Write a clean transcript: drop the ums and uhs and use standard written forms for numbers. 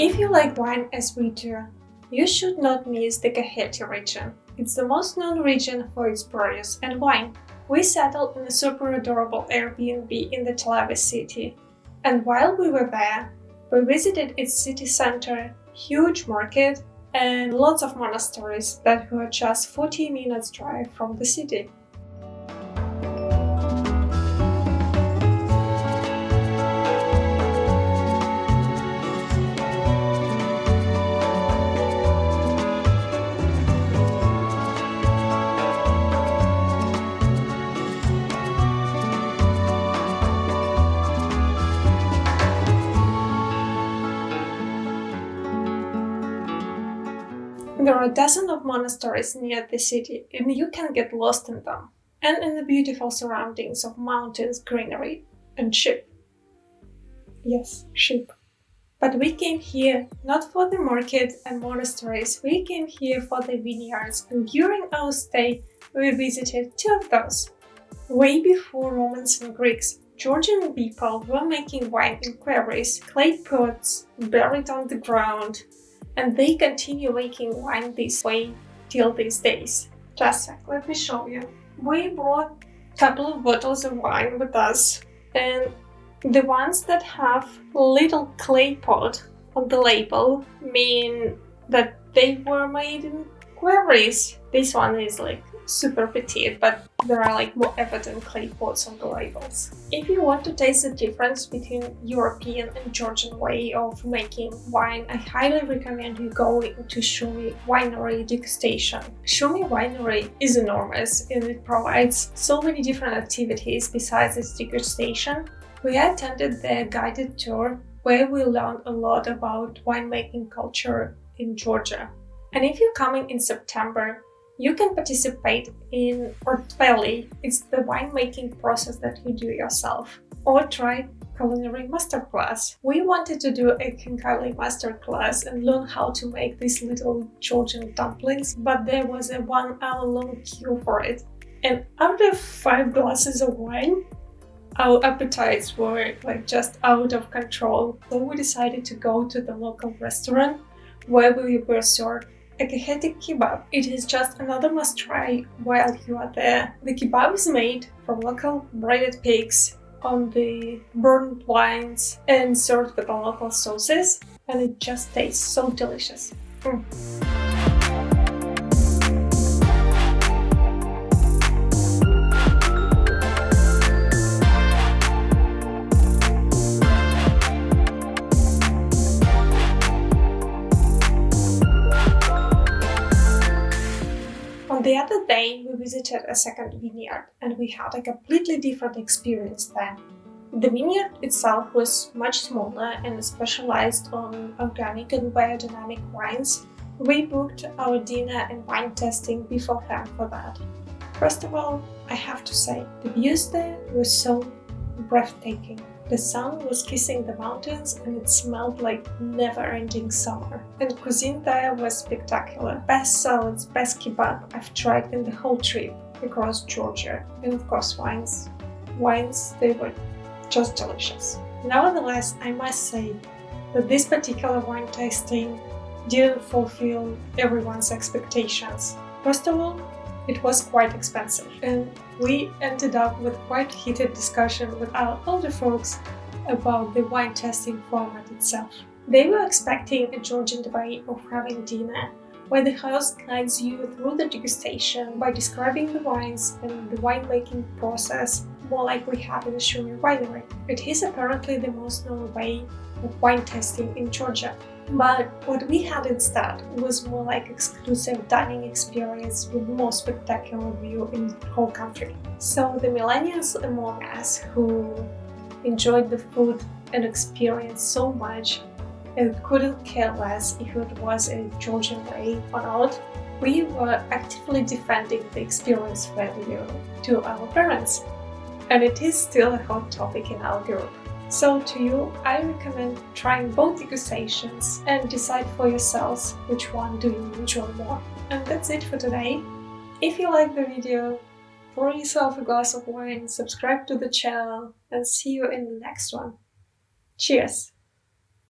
If you like wine as we do, you should not miss the Kakheti region. It's the most known region for its produce and wine. We settled in a super adorable Airbnb in the Tel Aviv city. And while we were there, we visited its city center, huge market, and lots of monasteries that were just 40 minutes drive from the city. There are dozens of monasteries near the city, and you can get lost in them, and in the beautiful surroundings of mountains, greenery, and sheep. Yes, sheep. But we came here not for the market and monasteries, we came here for the vineyards, and during our stay we visited two of those. Way before Romans and Greeks, Georgian people were making wine in quarries, clay pots, buried on the ground. And they continue making wine this way till these days. Just a sec, let me show you. We brought a couple of bottles of wine with us, and the ones that have little clay pot on the label mean that they were made in quarries. This one is like super petite, but there are like more evident clay pots on the labels. If you want to taste the difference between European and Georgian way of making wine, I highly recommend you go to Shumi Winery degustation. Shumi Winery is enormous and it provides so many different activities besides its degustation. We attended the guided tour where we learned a lot about winemaking culture in Georgia. And if you're coming in September, you can participate in Ortveli. It's the winemaking process that you do yourself. Or try culinary masterclass. We wanted to do a Kenkali masterclass and learn how to make these little Georgian dumplings, but there was a 1 hour long queue for it. And after 5 glasses of wine, our appetites were like just out of control. So we decided to go to the local restaurant where we were served a Kakheti kebab. It is just another must try while you are there. The kebab is made from local breaded pigs on the burnt wines and served with the local sauces, and it just tastes so delicious. The other day we visited a second vineyard and we had a completely different experience there. The vineyard itself was much smaller and specialized on organic and biodynamic wines. We booked our dinner and wine tasting beforehand for that. First of all, I have to say, the views there were so breathtaking. The sun was kissing the mountains and it smelled like never-ending summer. And cuisine there was spectacular. Best salads, best kebab I've tried in the whole trip across Georgia. And of course wines. Wines, they were just delicious. Nevertheless, I must say that this particular wine tasting didn't fulfill everyone's expectations. First of all, it was quite expensive, and we ended up with quite heated discussion with our older folks about the wine tasting format itself. They were expecting a Georgian way of having dinner, where the host guides you through the degustation by describing the wines and the winemaking process, more like we have in the Shumi Winery. It is apparently the most known way of wine tasting in Georgia. But what we had instead was more like exclusive dining experience with the most spectacular view in the whole country. So the millennials among us who enjoyed the food and experience so much and couldn't care less if it was a Georgian way or not, we were actively defending the experience value to our parents. And it is still a hot topic in our group. So to you, I recommend trying both degustations and decide for yourselves which one do you enjoy more. And that's it for today. If you like the video, pour yourself a glass of wine, subscribe to the channel, and see you in the next one. Cheers!